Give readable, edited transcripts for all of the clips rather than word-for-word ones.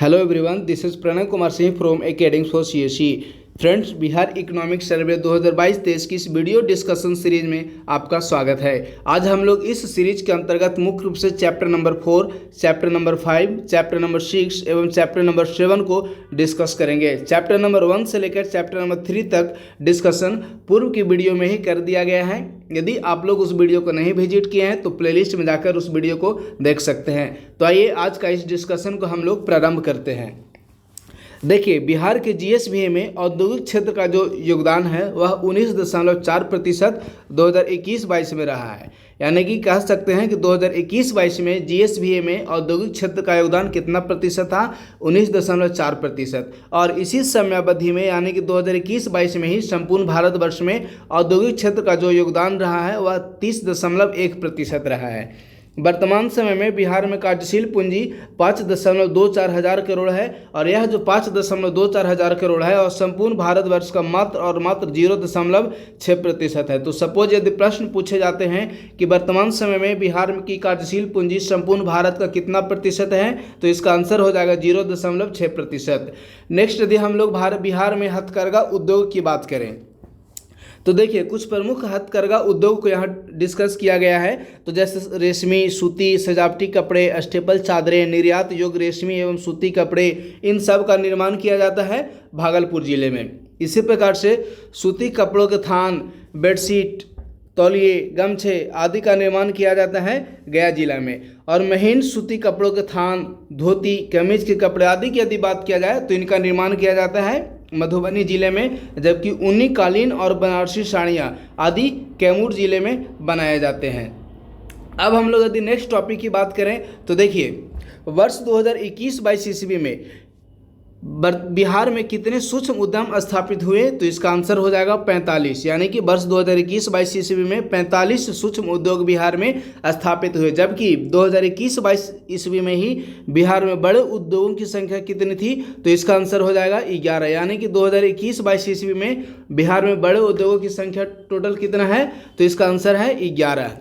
Hello everyone, this is Pranay Kumar Singh from Academics for CSE। Friends, Bihar economic survey 2022-23 की इस video discussion series में आपका स्वागत है। आज हम लोग इस सीरीज के अंतर्गत मुख्य रूप से chapter number 4, chapter number 5, chapter number 6 एवं चैप्टर नंबर 7 को डिस्कस करेंगे। चैप्टर नंबर 1 से लेकर चैप्टर नंबर 3 तक डिस्कशन पूर्व की वीडियो में ही कर दिया गया है। यदि आप लोग उस वीडियो को नहीं विजिट किए हैं तो प्लेलिस्ट में जाकर उस वीडियो को देख सकते हैं। तो आइए आज का इस डिस्कशन को हम लोग प्रारंभ करते हैं। देखिए, बिहार के जीएसबीए में औद्योगिक क्षेत्र का जो योगदान है वह 19.4% 2021-22 में रहा है। यानी कि कह सकते हैं कि 2021-22 में जीएसबीए में औद्योगिक क्षेत्र का योगदान कितना प्रतिशत था? 19.4%। और इसी समयावधि में यानी कि 2021-22 में ही संपूर्ण भारतवर्ष में औद्योगिक क्षेत्र का जो योगदान रहा है वह 30.1% रहा है। वर्तमान समय में बिहार में कार्यशील पूंजी 5.24 हजार करोड़ है और यह जो 5.24 हजार करोड़ है और संपूर्ण भारतवर्ष का मात्र 0.6% है। तो सपोज यदि प्रश्न पूछे जाते हैं कि वर्तमान समय में बिहार की कार्यशील पूंजी संपूर्ण भारत का कितना प्रतिशत है, तो इसका आंसर हो जाएगा 0.6%। नेक्स्ट, यदि हम लोग बिहार में हथकरघा उद्योग की बात करें तो देखिए कुछ प्रमुख हथकरघा उद्योग को यहाँ डिस्कस किया गया है। तो जैसे रेशमी, सूती, सजावटी कपड़े, स्टेपल चादरें, निर्यात योग्य रेशमी एवं सूती कपड़े, इन सब का निर्माण किया जाता है भागलपुर जिले में। इसी प्रकार से सूती कपड़ों के थान, बेडशीट, तौलिए, गमछे आदि का निर्माण किया जाता है गया जिला में। और महीन सूती कपड़ों के थान, धोती, कमीज के कपड़े आदि की यदि बात किया जाए तो इनका निर्माण किया जाता है मधुबनी जिले में, जबकि ऊनी कालीन और बनारसी साड़ियाँ आदि कैमूर जिले में बनाए जाते हैं। अब हम लोग यदि नेक्स्ट टॉपिक की बात करें तो देखिए वर्ष 2021-22 ईस्वी में बिहार में कितने सूक्ष्म उद्यम स्थापित हुए? तो इसका आंसर हो जाएगा 45। यानी कि वर्ष 2021-22 ईस्वी में 45 सूक्ष्म उद्योग बिहार में स्थापित हुए, जबकि 2021-22 ईस्वी में ही बिहार में बड़े उद्योगों की संख्या कितनी थी? तो इसका आंसर हो जाएगा 11। यानी कि 2021-22 ईस्वी में बिहार में बड़े उद्योगों की संख्या टोटल कितना है? तो इसका आंसर है 11।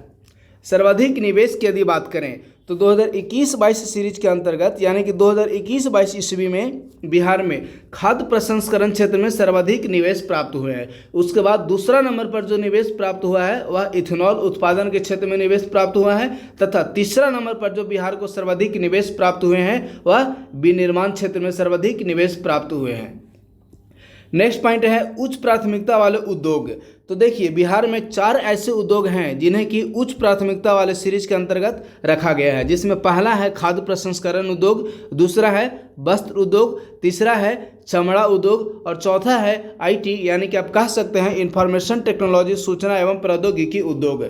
सर्वाधिक निवेश की यदि बात करें तो 2021-22 सीरीज के अंतर्गत यानी कि 2021-22 ईस्वी में बिहार में खाद्य प्रसंस्करण क्षेत्र में सर्वाधिक निवेश प्राप्त हुए हैं। उसके बाद दूसरा नंबर पर जो निवेश प्राप्त हुआ है वह इथेनॉल उत्पादन के क्षेत्र में निवेश प्राप्त हुआ है, तथा तीसरा नंबर पर जो बिहार को सर्वाधिक निवेश प्राप्त हुए हैं वह विनिर्माण क्षेत्र में सर्वाधिक निवेश प्राप्त हुए हैं। नेक्स्ट पॉइंट है उच्च प्राथमिकता वाले उद्योग। तो देखिए बिहार में 4 ऐसे उद्योग हैं जिन्हें कि उच्च प्राथमिकता वाले सीरीज के अंतर्गत रखा गया है, जिसमें पहला है खाद्य प्रसंस्करण उद्योग, दूसरा है वस्त्र उद्योग, तीसरा है चमड़ा उद्योग और चौथा है आईटी यानी कि आप कह सकते हैं इंफॉर्मेशन टेक्नोलॉजी, सूचना एवं प्रौद्योगिकी उद्योग।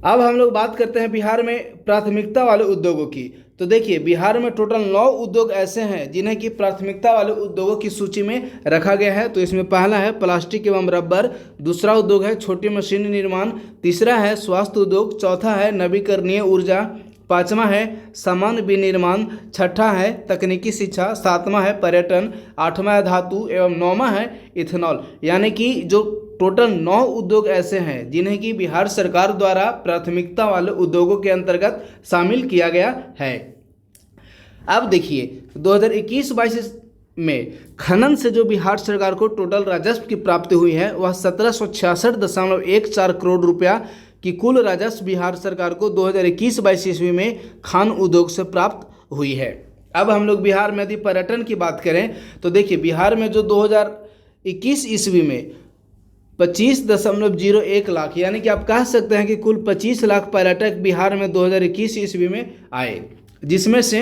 अब हम लोग बात करते हैं बिहार में प्राथमिकता वाले उद्योगों की। तो देखिए बिहार में टोटल 9 उद्योग ऐसे हैं जिन्हें कि प्राथमिकता वाले उद्योगों की सूची में रखा गया है। तो इसमें पहला है प्लास्टिक एवं रबर, दूसरा उद्योग है छोटी मशीन निर्माण, तीसरा है स्वास्थ्य उद्योग, चौथा है नवीकरणीय ऊर्जा, पांचवा है सामान्य विनिर्माण, छठा है तकनीकी शिक्षा, सातवां है पर्यटन, आठवां है धातु एवं नौवां है इथेनॉल। यानी कि जो टोटल 9 उद्योग ऐसे हैं जिन्हें कि बिहार सरकार द्वारा प्राथमिकता वाले उद्योगों के अंतर्गत शामिल किया गया है। अब देखिए 2021-22 में खनन से जो बिहार सरकार को टोटल राजस्व की प्राप्ति हुई है वह 1766.14 करोड़ रुपया की कुल राजस्व बिहार सरकार को 2021-22 ईस्वी में खान उद्योग से प्राप्त हुई है। अब हम लोग बिहार में यदि पर्यटन की बात करें तो देखिए बिहार में जो 2021 ईस्वी में 25.01 लाख यानी कि आप कह सकते हैं कि कुल 25 लाख पर्यटक बिहार में 2021 ईस्वी में आए, जिसमें से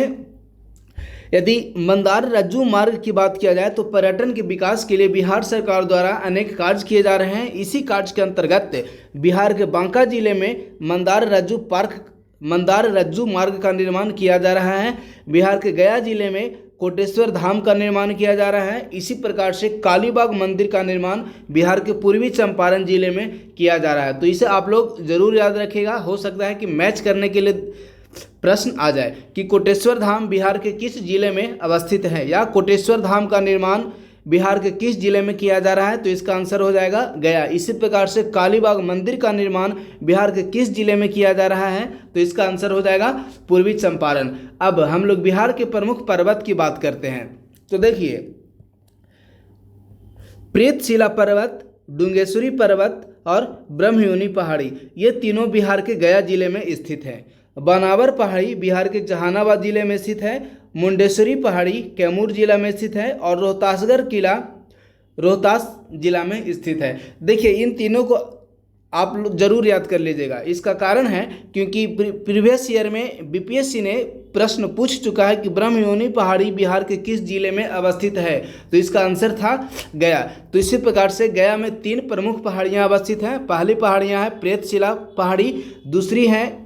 यदि मंदार रज्जू मार्ग की बात किया जाए तो पर्यटन के विकास के लिए बिहार सरकार द्वारा अनेक कार्य किए जा रहे हैं। इसी कार्य के अंतर्गत बिहार के बांका जिले में मंदार रज्जू मार्ग का निर्माण किया जा रहा है। बिहार के गया जिले में कोटेश्वर धाम का निर्माण किया जा रहा है। इसी प्रकार से कालीबाग मंदिर का निर्माण बिहार के पूर्वी चंपारण जिले में किया जा रहा है। तो इसे आप लोग जरूर याद रखिएगा, हो सकता है कि मैच करने के लिए प्रश्न आ जाए कि कोटेश्वर धाम बिहार के किस जिले में अवस्थित है, या कोटेश्वर धाम का निर्माण बिहार के किस जिले में किया जा रहा है? तो इसका आंसर हो जाएगा गया। इसी प्रकार से कालीबाग मंदिर का निर्माण बिहार के किस जिले में किया जा रहा है? तो इसका आंसर हो जाएगा पूर्वी चंपारण। अब हम लोग बिहार के प्रमुख पर्वत की बात करते हैं। तो देखिए, प्रेतशिला पर्वत, डुंगेश्वरी पर्वत और ब्रह्मयोनी पहाड़ी, ये तीनों बिहार के गया जिले में स्थित है। बानावर पहाड़ी बिहार के जहानाबाद जिले में स्थित है। मुंडेश्वरी पहाड़ी कैमूर जिला में स्थित है और रोहतासगढ़ किला रोहतास जिला में स्थित है। देखिए, इन तीनों को आप लोग जरूर याद कर लीजिएगा। इसका कारण है क्योंकि प्रीवियस ईयर में बीपीएससी ने प्रश्न पूछ चुका है कि ब्रह्मयोनी पहाड़ी बिहार के किस जिले में अवस्थित है? तो इसका आंसर था गया। तो इसी प्रकार से गया में 3 प्रमुख पहाड़ियां अवस्थित हैं। पहली पहाड़ियां हैं प्रेतशिला पहाड़ी, दूसरी है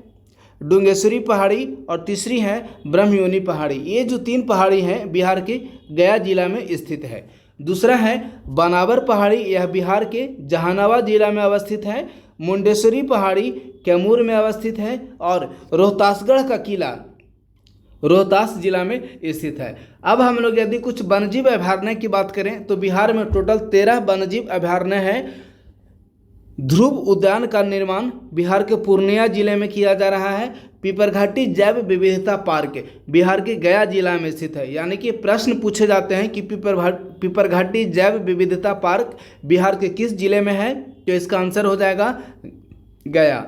डुंगेश्वरी पहाड़ी और तीसरी है ब्रह्मयोनी पहाड़ी। ये जो 3 पहाड़ी हैं बिहार के गया जिला में स्थित है। दूसरा है बानावर पहाड़ी, यह बिहार के जहानाबाद जिला में अवस्थित है। मुंडेश्वरी पहाड़ी कैमूर में अवस्थित है और रोहतासगढ़ का किला रोहतास जिला में स्थित है। अब हम लोग यदि कुछ वन्यजीव अभयारण्य की बात करें तो बिहार में टोटल 13 वन्यजीव अभयारण्य है। ध्रुव उद्यान का निर्माण बिहार के पूर्णिया जिले में किया जा रहा है। पीपरघाटी जैव विविधता पार्क बिहार के गया जिला में स्थित है। यानी कि प्रश्न पूछे जाते हैं कि पीपरघाटी जैव विविधता पार्क बिहार के किस जिले में है? तो इसका आंसर हो जाएगा गया।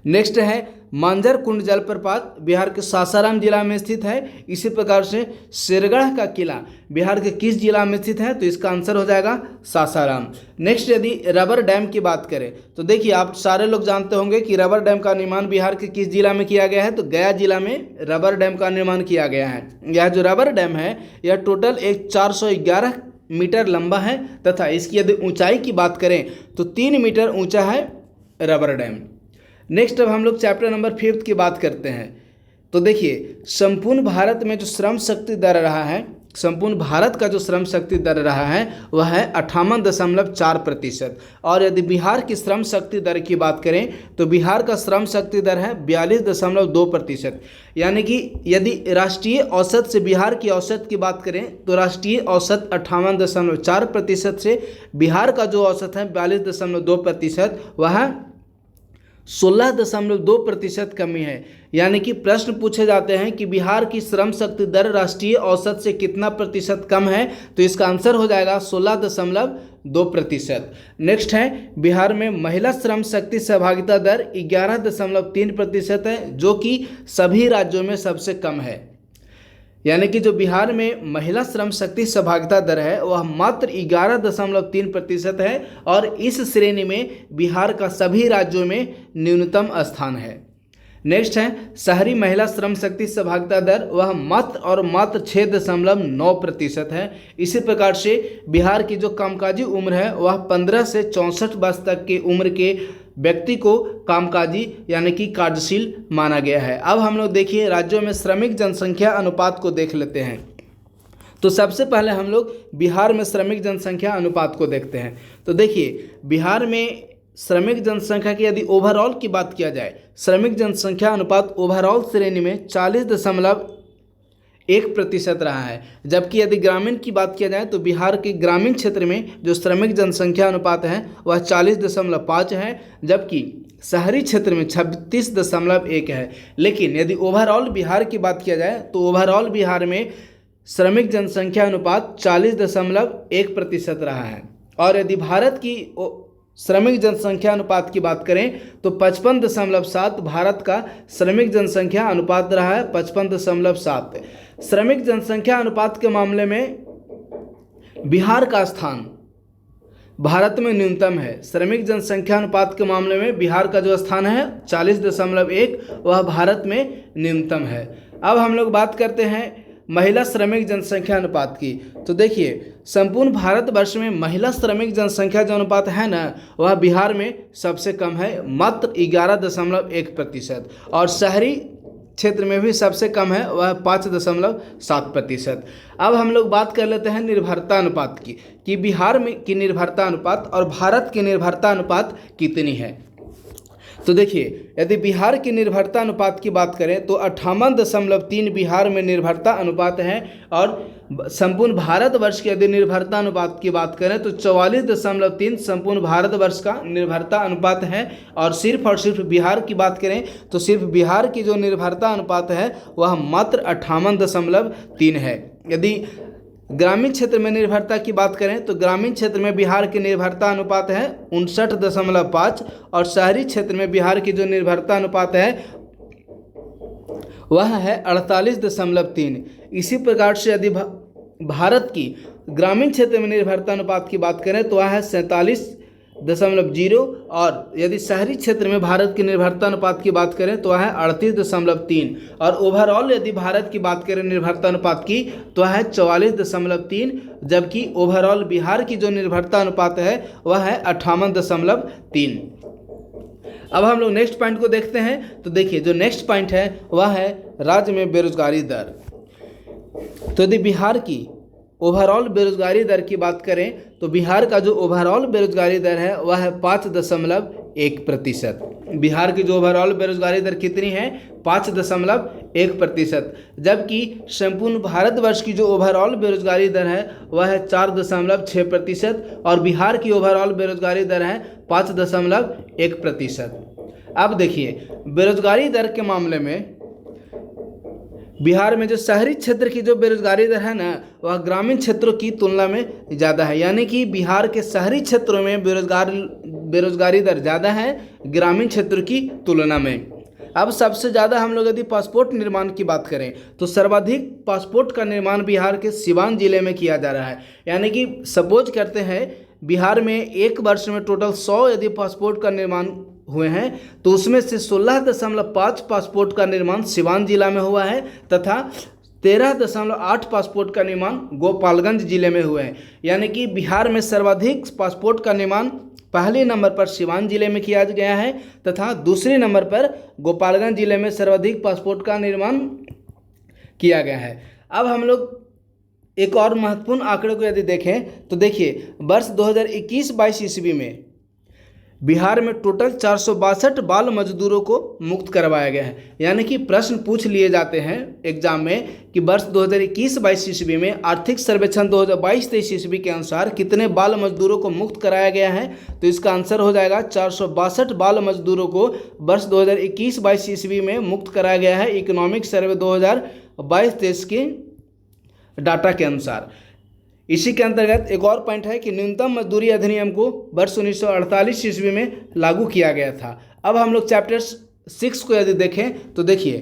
नेक्स्ट है मांझर कुंड जलप्रपात बिहार के सासाराम जिला में स्थित है। इसी प्रकार से शेरगढ़ का किला बिहार के किस जिला में स्थित है? तो इसका आंसर हो जाएगा सासाराम। नेक्स्ट यदि रबर डैम की बात करें तो देखिए, आप सारे लोग जानते होंगे कि रबर डैम का निर्माण बिहार के किस जिला में किया गया है? तो गया जिला में रबर डैम का निर्माण किया गया है। यह जो रबर डैम है यह टोटल एक 411 मीटर लंबा है तथा इसकी यदि ऊंचाई की बात करें तो 3 मीटर ऊंचा है रबर डैम। नेक्स्ट अब हम लोग चैप्टर नंबर 5 की बात करते हैं। तो देखिए, संपूर्ण भारत में जो श्रम शक्ति दर रहा है, संपूर्ण भारत का जो श्रम शक्ति दर रहा है वह है 58.4%। और यदि बिहार की श्रम शक्ति दर की बात करें तो बिहार का श्रम शक्ति दर है 42.2%। यानी कि यदि राष्ट्रीय औसत से बिहार की औसत की बात करें तो राष्ट्रीय औसत 58.4% से बिहार का जो औसत है 42.2%, वह 16.2% कमी है। यानी कि प्रश्न पूछे जाते हैं कि बिहार की श्रम शक्ति दर राष्ट्रीय औसत से कितना प्रतिशत कम है? तो इसका आंसर हो जाएगा 16.2%। नेक्स्ट है बिहार में महिला श्रम शक्ति सहभागिता दर 11.3% है, जो कि सभी राज्यों में सबसे कम है। यानी कि जो बिहार में महिला श्रम शक्ति सहभागिता दर है वह मात्र 11.3% है और इस श्रेणी में बिहार का सभी राज्यों में न्यूनतम स्थान है। नेक्स्ट है शहरी महिला श्रम शक्ति सहभागिता दर, वह मात्र 6.9% है। इसी प्रकार से बिहार की जो कामकाजी उम्र है वह 15 से 64 वर्ष तक की उम्र के व्यक्ति को कामकाजी यानी कि कार्यशील माना गया है। अब हम लोग देखिए राज्यों में श्रमिक जनसंख्या अनुपात को देख लेते हैं। तो सबसे पहले हम लोग बिहार में श्रमिक जनसंख्या अनुपात को देखते हैं। तो देखिए, बिहार में श्रमिक जनसंख्या की यदि ओवरऑल की बात किया जाए, श्रमिक जनसंख्या अनुपात ओवरऑल श्रेणी में 40.1% रहा है। जबकि यदि ग्रामीण की बात किया जाए तो बिहार के ग्रामीण क्षेत्र में जो श्रमिक जनसंख्या अनुपात है वह 40.5 है, जबकि शहरी क्षेत्र में 36.1 है। लेकिन यदि ओवरऑल बिहार की बात किया जाए तो ओवरऑल बिहार में श्रमिक जनसंख्या अनुपात 40.1% रहा है। और यदि भारत की श्रमिक जनसंख्या अनुपात की बात करें तो 55.7 भारत का श्रमिक जनसंख्या अनुपात रहा है, 55.7। श्रमिक जनसंख्या अनुपात के मामले में बिहार का स्थान भारत में न्यूनतम है। श्रमिक जनसंख्या अनुपात के मामले में बिहार का जो स्थान है 40.1 वह भारत में न्यूनतम है। अब हम लोग बात करते हैं महिला श्रमिक जनसंख्या अनुपात की। तो देखिए, संपूर्ण भारतवर्ष में महिला श्रमिक जनसंख्या जो अनुपात है ना वह बिहार में सबसे कम है, मात्र 11.1%। और शहरी क्षेत्र में भी सबसे कम है, वह 5.7%। अब हम लोग बात कर लेते हैं निर्भरता अनुपात की कि बिहार में की निर्भरता अनुपात और भारत की निर्भरता अनुपात कितनी है। तो देखिए, यदि बिहार की निर्भरता अनुपात की बात करें तो 58.3 बिहार में निर्भरता अनुपात है, और संपूर्ण भारतवर्ष की यदि निर्भरता अनुपात की बात करें तो 44.3 संपूर्ण भारतवर्ष का निर्भरता अनुपात है। और सिर्फ बिहार की बात करें तो सिर्फ बिहार की जो निर्भरता अनुपात है वह मात्र 58.3 है। यदि ग्रामीण क्षेत्र में निर्भरता की बात करें तो ग्रामीण क्षेत्र में बिहार की निर्भरता अनुपात है 59.5, और शहरी क्षेत्र में बिहार की जो निर्भरता अनुपात है वह है 48.3। इसी प्रकार से यदि भारत की ग्रामीण क्षेत्र में निर्भरता अनुपात की बात करें तो वह है 47.0, और यदि शहरी क्षेत्र में भारत की निर्भरता अनुपात की बात करें तो वह है 38.3, और ओवरऑल यदि भारत की बात करें निर्भरता अनुपात की तो वह है 44.3, जबकि ओवरऑल बिहार की जो निर्भरता अनुपात है वह है 58.3। अब हम लोग नेक्स्ट पॉइंट को देखते हैं। तो देखिए, जो नेक्स्ट पॉइंट है वह है राज्य में बेरोजगारी दर। तो यदि बिहार की ओवरऑल बेरोजगारी दर की बात करें तो बिहार का जो ओवरऑल बेरोजगारी दर है वह है 5.1%। बिहार की जो ओवरऑल बेरोजगारी दर कितनी है? 5.1%, जबकि संपूर्ण भारतवर्ष की जो ओवरऑल बेरोजगारी दर है वह है 4.6%, और बिहार की ओवरऑल बेरोजगारी दर है 5.1%। अब देखिए, बेरोजगारी दर के मामले में बिहार में जो शहरी क्षेत्र की जो बेरोजगारी दर है ना वह ग्रामीण क्षेत्रों की तुलना में ज़्यादा है, यानी कि बिहार के शहरी क्षेत्रों में बेरोजगारी दर ज़्यादा है ग्रामीण क्षेत्र की तुलना में। अब सबसे ज़्यादा हम लोग यदि पासपोर्ट निर्माण की बात करें तो सर्वाधिक पासपोर्ट का निर्माण बिहार के सिवान जिले में किया जा रहा है। यानी कि सपोज करते हैं बिहार में एक वर्ष में टोटल 100 यदि पासपोर्ट का निर्माण हुए हैं तो उसमें से 16.5 पासपोर्ट का निर्माण सिवान जिला में हुआ है, तथा 13.8 पासपोर्ट का निर्माण गोपालगंज जिले में हुए हैं। यानी कि बिहार में सर्वाधिक पासपोर्ट का निर्माण पहले नंबर पर सिवान जिले में किया गया है, तथा दूसरे नंबर पर गोपालगंज जिले में सर्वाधिक पासपोर्ट का निर्माण किया गया है। अब हम लोग एक और महत्वपूर्ण आंकड़े को यदि देखें तो देखिए, वर्ष 2021-22 ईस्वी में बिहार में टोटल 462 बाल मजदूरों को मुक्त करवाया गया है। यानी कि प्रश्न पूछ लिए जाते हैं एग्जाम में कि वर्ष 2021-22 ईस्वी में आर्थिक सर्वेक्षण 2022-23 ईस्वी के अनुसार कितने बाल मजदूरों को मुक्त कराया गया है, तो इसका आंसर हो जाएगा 462 बाल मजदूरों को वर्ष 2021-22 ईस्वी में मुक्त कराया गया है इकोनॉमिक सर्वे 2022-23 की डाटा के अनुसार। इसी के अंतर्गत एक और पॉइंट है कि न्यूनतम मजदूरी अधिनियम को वर्ष 1948 ईस्वी में लागू किया गया था। अब हम लोग चैप्टर 6 को यदि देखें तो देखिए,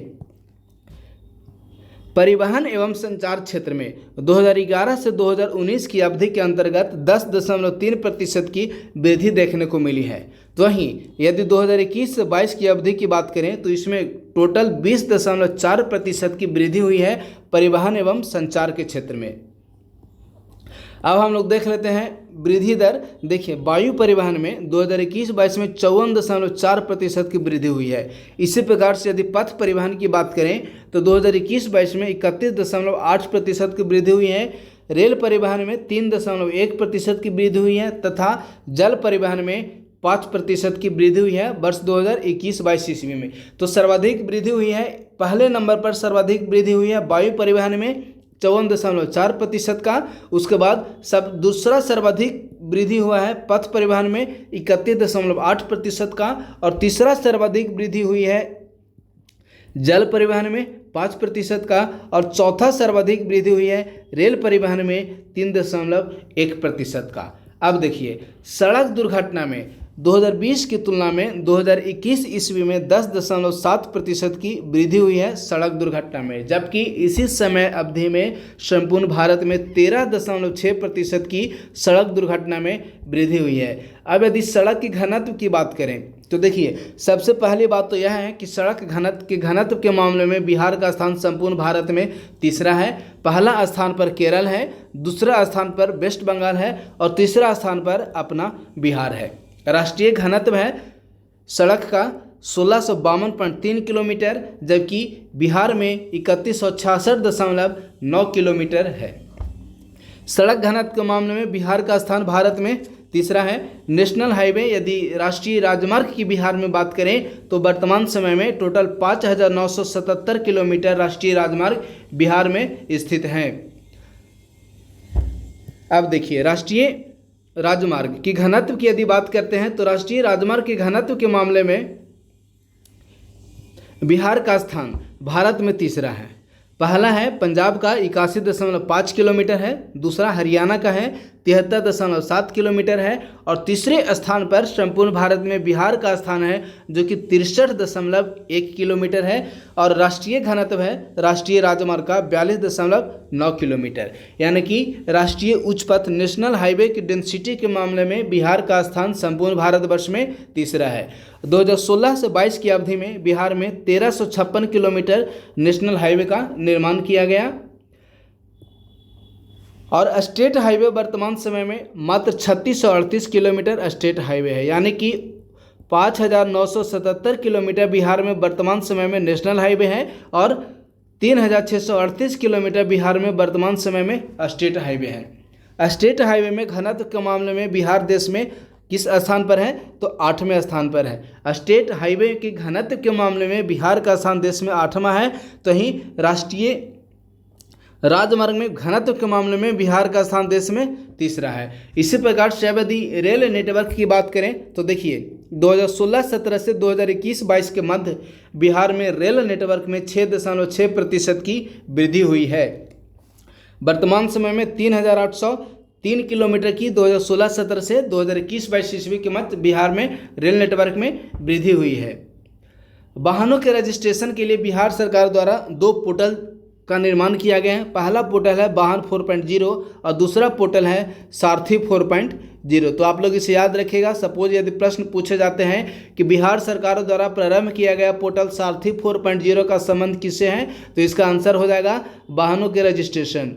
परिवहन एवं संचार क्षेत्र में 2011 से 2019 की अवधि के अंतर्गत 10.3% की वृद्धि देखने को मिली है। तो वहीं यदि 2021 से 22 की अवधि की बात करें तो इसमें टोटल 20.4% की वृद्धि हुई है परिवहन एवं संचार के क्षेत्र में। अब हम लोग देख लेते हैं वृद्धि दर। देखिए, वायु परिवहन में 2021-22 में 54.4% की वृद्धि हुई है। इसी प्रकार से यदि पथ परिवहन की बात करें तो 2021-22 में 31.8% की वृद्धि हुई है। रेल परिवहन में 3.1% की वृद्धि हुई है, तथा जल परिवहन में 5% की वृद्धि हुई है वर्ष 2021-22 ईस्वी में। तो सर्वाधिक वृद्धि हुई है, पहले नंबर पर सर्वाधिक वृद्धि हुई है वायु परिवहन में 54.4% का। उसके बाद दूसरा सर्वाधिक वृद्धि हुआ है पथ परिवहन में 31.8% का, और तीसरा सर्वाधिक वृद्धि हुई है जल परिवहन में 5% का, और चौथा सर्वाधिक वृद्धि हुई है रेल परिवहन में 3.1% का। अब देखिए, सड़क दुर्घटना में 2020 की तुलना में 2021 ईस्वी में 10.7% की वृद्धि हुई है सड़क दुर्घटना में, जबकि इसी समय अवधि में संपूर्ण भारत में 13.6% की सड़क दुर्घटना में वृद्धि हुई है। अब यदि सड़क की घनत्व की बात करें तो देखिए, सबसे पहली बात तो यह है कि सड़क घनत्व के मामले में बिहार का स्थान संपूर्ण भारत में तीसरा है। पहला स्थान पर केरल है, दूसरा स्थान पर वेस्ट बंगाल है, और तीसरा स्थान पर अपना बिहार है। राष्ट्रीय घनत्व है सड़क का 1652.3 किलोमीटर, जबकि बिहार में 3166.9 किलोमीटर है। सड़क घनत्व के मामले में बिहार का स्थान भारत में तीसरा है नेशनल हाईवे। यदि राष्ट्रीय राजमार्ग की बिहार में बात करें तो वर्तमान समय में टोटल 5,977 किलोमीटर राष्ट्रीय राजमार्ग बिहार में स्थित हैं। अब देखिए राष्ट्रीय राजमार्ग की घनत्व की यदि बात करते हैं तो राष्ट्रीय राजमार्ग के घनत्व के मामले में बिहार का स्थान भारत में तीसरा है। पहला है पंजाब का 81.5 किलोमीटर है, दूसरा हरियाणा का है 73.7 किलोमीटर है और तीसरे स्थान पर संपूर्ण भारत में बिहार का स्थान है जो कि 63.1 किलोमीटर है और राष्ट्रीय घनत्व है राष्ट्रीय राजमार्ग का 42.9 किलोमीटर। यानी कि राष्ट्रीय उच्च पथ नेशनल हाईवे की डेंसिटी के मामले में बिहार का स्थान संपूर्ण भारतवर्ष में तीसरा है। 2016 से 22 की अवधि में बिहार में 1356 किलोमीटर नेशनल हाईवे का निर्माण किया गया और स्टेट हाईवे वर्तमान समय में मात्र 3638 किलोमीटर स्टेट हाईवे है। यानी कि 5,977 किलोमीटर बिहार में वर्तमान समय में नेशनल हाईवे है और 3,638 किलोमीटर बिहार में वर्तमान समय में स्टेट हाईवे है। स्टेट हाईवे में घनत्व के मामले में बिहार देश में किस स्थान पर है तो 8वें स्थान पर है। स्टेट हाईवे के घनत्व के मामले में बिहार का स्थान देश में 8वां है, तो ही राष्ट्रीय राजमार्ग में घनत्व के मामले में बिहार का स्थान देश में तीसरा है। इसी प्रकार से यदि रेल नेटवर्क की बात करें तो देखिए 2016-17 से 2021-22 के मध्य बिहार में रेल नेटवर्क में 6.6% की वृद्धि हुई है। वर्तमान समय में 3,803 किलोमीटर की 2016-17 से 2021-22 ईस्वी के मध्य बिहार में रेल नेटवर्क में वृद्धि हुई है। वाहनों के रजिस्ट्रेशन के लिए बिहार सरकार द्वारा 2 पोर्टल का निर्माण किया गया है। पहला पोर्टल है वाहन 4.0 और दूसरा पोर्टल है सारथी 4.0। तो आप लोग इसे याद रखिएगा। सपोज यदि प्रश्न पूछे जाते हैं कि बिहार सरकार द्वारा प्रारंभ किया गया पोर्टल सारथी 4.0 का संबंध किससे है तो इसका आंसर हो जाएगा वाहनों के रजिस्ट्रेशन।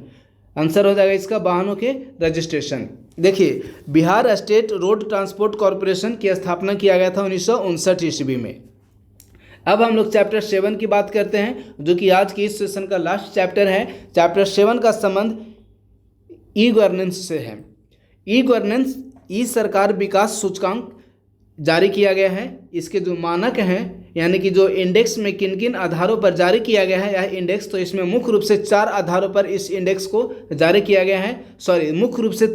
आंसर हो जाएगा इसका वाहनों के रजिस्ट्रेशन। देखिए Bihar state road transport corporation की स्थापना किया गया था 1959 ईस्वी में। अब हम लोग चैप्टर 7 की बात करते हैं जो कि आज की इस सेशन का लास्ट चैप्टर है। चैप्टर 7 का संबंध ई गवर्नेंस से है। ई गवर्नेंस ई सरकार विकास सूचकांक जारी किया गया है। इसके जो मानक हैं यानी कि जो इंडेक्स में किन किन आधारों पर जारी किया गया है यह इंडेक्स, तो इसमें मुख्य रूप से 4 आधारों पर इस इंडेक्स को जारी किया गया है। मुख्य रूप से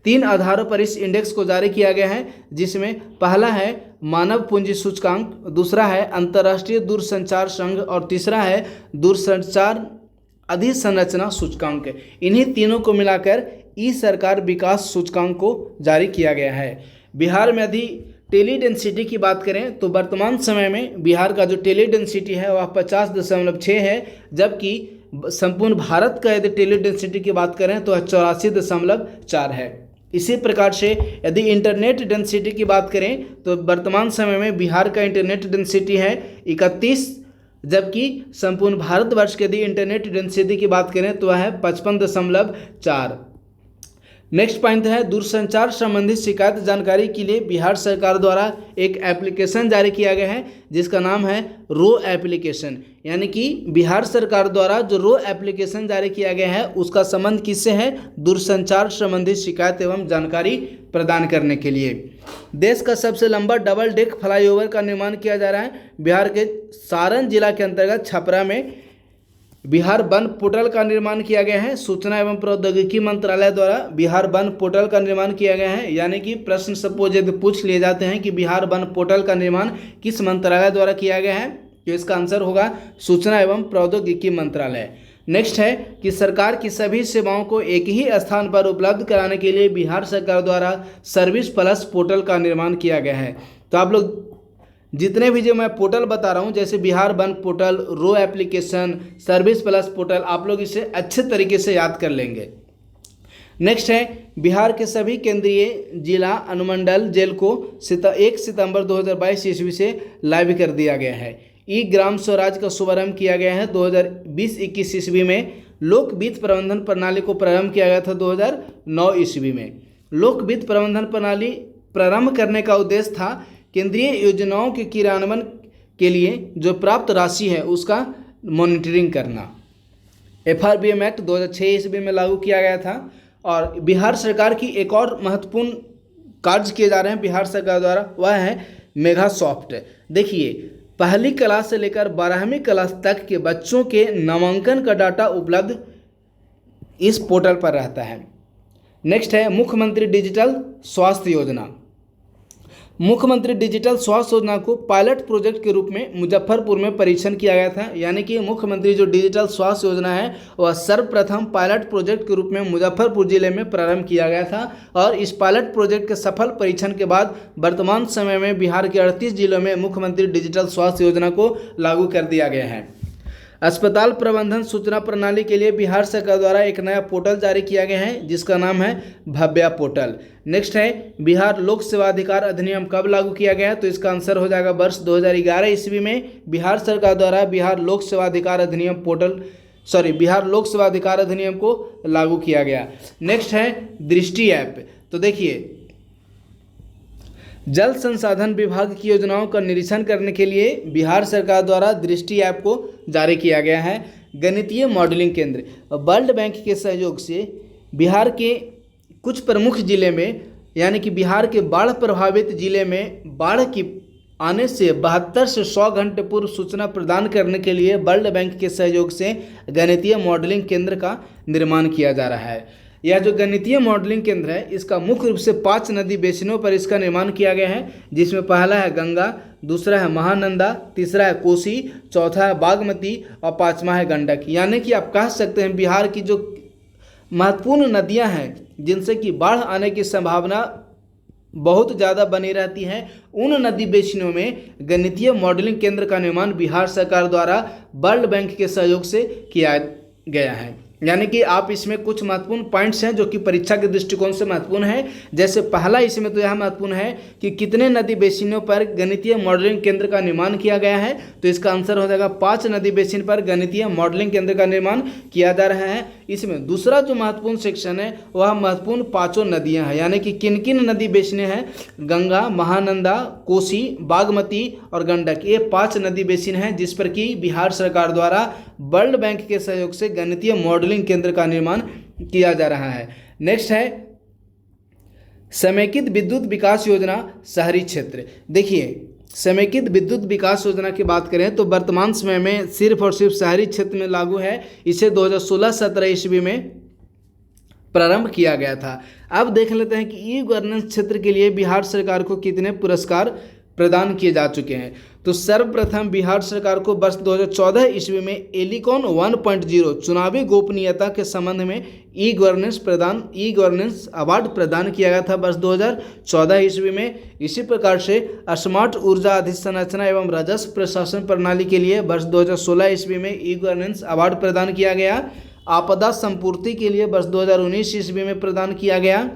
3 आधारों पर इस इंडेक्स को जारी किया गया है, जिसमें पहला है मानव पूंजी सूचकांक, दूसरा है अंतर्राष्ट्रीय दूरसंचार संघ और तीसरा है दूरसंचार अधिसंरचना सूचकांक। इन्हीं तीनों को मिलाकर ई सरकार विकास सूचकांक को जारी किया गया है। बिहार में यदि टेली डेंसिटी की बात करें तो वर्तमान समय में बिहार का जो टेली डेंसिटी है वह 50.6 है, जबकि संपूर्ण भारत का यदि टेली डेंसिटी की बात करें तो 84.4 है। इसी प्रकार से यदि इंटरनेट डेंसिटी की बात करें तो वर्तमान समय में बिहार का इंटरनेट डेंसिटी है 31, जबकि संपूर्ण भारतवर्ष के यदि इंटरनेट डेंसिटी की बात करें तो वह है 55.4। नेक्स्ट पॉइंट है दूरसंचार संबंधित शिकायत जानकारी के लिए बिहार सरकार द्वारा एक एप्लीकेशन जारी किया गया है जिसका नाम है रो एप्लीकेशन। यानी कि बिहार सरकार द्वारा जो रो एप्लीकेशन जारी किया गया है उसका संबंध किससे है, दूरसंचार संबंधित शिकायत एवं जानकारी प्रदान करने के लिए। देश का सबसे लंबा डबल डेक फ्लाईओवर का निर्माण किया जा रहा है। बिहार के सारण जिला के अंतर्गत छपरा में बिहार वन पोर्टल का निर्माण किया गया है। सूचना एवं प्रौद्योगिकी मंत्रालय द्वारा बिहार वन पोर्टल का निर्माण किया गया है। यानी कि प्रश्न सपोज यदि पूछ लिए जाते हैं कि बिहार वन पोर्टल का निर्माण किस मंत्रालय द्वारा किया गया है तो इसका आंसर होगा सूचना एवं प्रौद्योगिकी मंत्रालय। नेक्स्ट है कि सरकार की सभी सेवाओं को एक ही स्थान पर उपलब्ध कराने के लिए बिहार सरकार द्वारा सर्विस प्लस पोर्टल का निर्माण किया गया है। तो आप लोग जितने भी जो मैं पोर्टल बता रहा हूँ जैसे बिहार वन पोर्टल, रो एप्लीकेशन, सर्विस प्लस पोर्टल, आप लोग इसे अच्छे तरीके से याद कर लेंगे। नेक्स्ट है बिहार के सभी केंद्रीय जिला अनुमंडल जेल को 1 सितंबर 2022 ईस्वी से लाइव कर दिया गया है। ई ग्राम स्वराज का शुभारंभ किया गया है 2020-21 ईस्वी में। लोक वित्त प्रबंधन प्रणाली को प्रारंभ किया गया था 2009 ईस्वी में। लोक वित्त प्रबंधन प्रणाली प्रारंभ करने का उद्देश्य था केंद्रीय योजनाओं के क्रियान्वयन के लिए जो प्राप्त राशि है उसका मॉनिटरिंग करना। FRBM एक्ट 2006 ईस्वी में लागू किया गया था। और बिहार सरकार की एक और महत्वपूर्ण कार्य किए जा रहे हैं बिहार सरकार द्वारा, वह है मेगा सॉफ्ट। देखिए, पहली क्लास से लेकर 12वीं क्लास तक के बच्चों के नामांकन का डाटा उपलब्ध इस पोर्टल पर रहता है। नेक्स्ट है मुख्यमंत्री डिजिटल स्वास्थ्य योजना। मुख्यमंत्री डिजिटल स्वास्थ्य योजना को पायलट प्रोजेक्ट के रूप में मुजफ्फरपुर में परीक्षण किया गया था। यानी कि मुख्यमंत्री जो डिजिटल स्वास्थ्य योजना है वह सर्वप्रथम पायलट प्रोजेक्ट के रूप में मुजफ्फरपुर जिले में प्रारंभ किया गया था और इस पायलट प्रोजेक्ट के सफल परीक्षण के बाद वर्तमान समय में बिहार के 38 जिलों में मुख्यमंत्री डिजिटल स्वास्थ्य योजना को लागू कर दिया गया है। अस्पताल प्रबंधन सूचना प्रणाली के लिए बिहार सरकार द्वारा एक नया पोर्टल जारी किया गया है जिसका नाम है भव्या पोर्टल। नेक्स्ट है बिहार लोक सेवा अधिकार अधिनियम कब लागू किया गया है, तो इसका आंसर हो जाएगा वर्ष 2011 ईस्वी में बिहार सरकार द्वारा बिहार लोक सेवा अधिकार अधिनियम बिहार लोक सेवा अधिकार अधिनियम को लागू किया गया। नेक्स्ट है दृष्टि ऐप। तो देखिए, जल संसाधन विभाग की योजनाओं का निरीक्षण करने के लिए बिहार सरकार द्वारा दृष्टि ऐप को जारी किया गया है। गणितीय मॉडलिंग केंद्र वर्ल्ड बैंक के सहयोग से बिहार के कुछ प्रमुख जिले में, यानी कि बिहार के बाढ़ प्रभावित जिले में बाढ़ की आने से 72 से 100 घंटे पूर्व सूचना प्रदान करने के लिए वर्ल्ड बैंक के सहयोग से गणितीय मॉडलिंग केंद्र का निर्माण किया जा रहा है। यह जो गणितीय मॉडलिंग केंद्र है इसका मुख्य रूप से 5 नदी बेसिनों पर इसका निर्माण किया गया है, जिसमें पहला है गंगा, दूसरा है महानंदा, तीसरा है कोसी, चौथा है बागमती और 5वां है गंडक। यानी कि आप कह सकते हैं बिहार की जो महत्वपूर्ण नदियां हैं जिनसे कि बाढ़ आने की संभावना बहुत ज़्यादा बनी रहती है, उन नदी बेसिनों में गणितीय मॉडलिंग केंद्र का निर्माण बिहार सरकार द्वारा वर्ल्ड बैंक के सहयोग से किया गया है। यानी कि आप इसमें कुछ महत्वपूर्ण पॉइंट्स हैं जो कि परीक्षा के दृष्टिकोण से महत्वपूर्ण है। जैसे पहला इसमें तो यह महत्वपूर्ण है कि कितने नदी बेसिनों पर गणितीय मॉडलिंग केंद्र का निर्माण किया गया है, तो इसका आंसर हो जाएगा 5 नदी बेसिन पर गणितीय मॉडलिंग केंद्र का निर्माण किया जा रहा है। इसमें दूसरा जो महत्वपूर्ण सेक्शन है वह महत्वपूर्ण 5 नदियाँ हैं, यानी कि किन किन नदी बेसिनें हैं, गंगा, महानंदा, कोसी, बागमती और गंडक, ये 5 नदी बेसिन हैं जिस पर कि बिहार सरकार द्वारा वर्ल्ड बैंक के सहयोग से गणितीय मॉडलिंग केंद्र का निर्माण किया जा रहा है। नेक्स्ट है समेकित विद्युत विकास योजना शहरी क्षेत्र। देखिए, समेकित विद्युत विकास योजना की बात करें तो वर्तमान समय में सिर्फ और सिर्फ शहरी क्षेत्र में लागू है। इसे 2016-17 ईस्वी में प्रारंभ किया गया था। अब देख लेते हैं कि ई गवर्नेंस क्षेत्र के लिए बिहार सरकार को कितने पुरस्कार प्रदान किए जा चुके हैं। तो सर्वप्रथम बिहार सरकार को वर्ष 2014 ईस्वी में एलिकॉन 1.0 चुनावी गोपनीयता के संबंध में ई गवर्नेंस अवार्ड प्रदान किया गया था वर्ष 2014 ईस्वी में। इसी प्रकार से स्मार्ट ऊर्जा अधिसंरचना एवं राजस्व प्रशासन प्रणाली के लिए वर्ष 2016 ईस्वी में ई गवर्नेंस अवार्ड प्रदान किया गया। आपदा संपूर्ति के लिए वर्ष 2019 ईस्वी में प्रदान किया गया।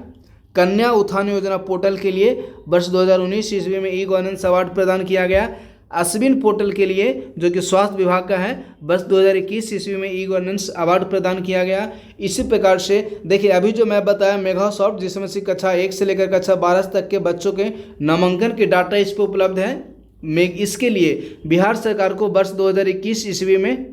कन्या उत्थान योजना पोर्टल के लिए वर्ष 2019 ईस्वी में ई गवर्नेंस अवार्ड प्रदान किया गया। अश्विन पोर्टल के लिए जो कि स्वास्थ्य विभाग का है वर्ष 2021 ईस्वी में ई गवर्नेंस अवार्ड प्रदान किया गया। इसी प्रकार से देखिए, अभी जो मैं बताया मेगा सॉफ्ट, जिसमें से कक्षा 1 से लेकर कक्षा 12 तक के बच्चों के नामांकन के डाटा इस पर उपलब्ध है। इसके लिए बिहार सरकार को वर्ष 2021 ईस्वी में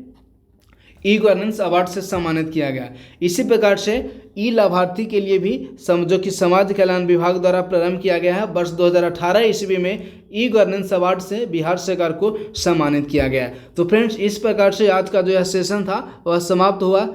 ई गवर्नेंस अवार्ड से सम्मानित किया गया। इसी प्रकार से ई लाभार्थी के लिए भी जो कि समाज कल्याण विभाग द्वारा प्रारंभ किया गया है, वर्ष 2018 ईस्वी में ई गवर्नेंस अवार्ड से बिहार सरकार को सम्मानित किया गया। तो फ्रेंड्स, इस प्रकार से आज का जो यह सेशन था वह समाप्त हुआ।